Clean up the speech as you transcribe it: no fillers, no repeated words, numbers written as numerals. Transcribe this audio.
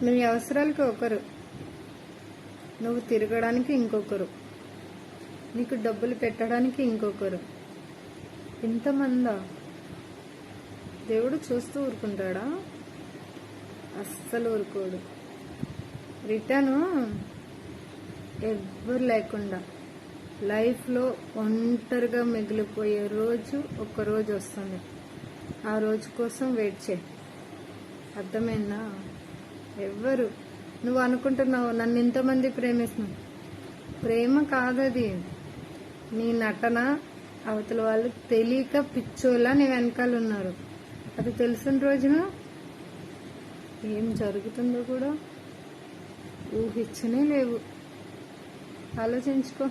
నీ అవసరాలకి ఒకరు, నువ్వు తిరగడానికి ఇంకొకరు, నీకు డబ్బులు పెట్టడానికి ఇంకొకరు. ఇంతమందా? దేవుడు చూస్తూ ఊరుకుంటాడా? అస్సలు ఊరుకోడు. రిటర్ను ఎవ్వరు లేకుండా లైఫ్లో ఒంటరిగా మిగిలిపోయే రోజు ఒక్కరోజు వస్తుంది. ఆ రోజు కోసం వెయిట్ చేయి. అర్థమైందా? ఎవ్వరు నువ్వు అనుకుంటున్నావు నన్ను ఇంతమంది ప్రేమిస్తున్నావు. ప్రేమ కాదది, నీ నటన. అవతల వాళ్ళు తెలియక పిచ్చోలా నీ వెనకాల ఉన్నారు. అది తెలిసిన రోజున ఏం జరుగుతుందో కూడా ఊహించనే లేవు. ఆలోచించుకో.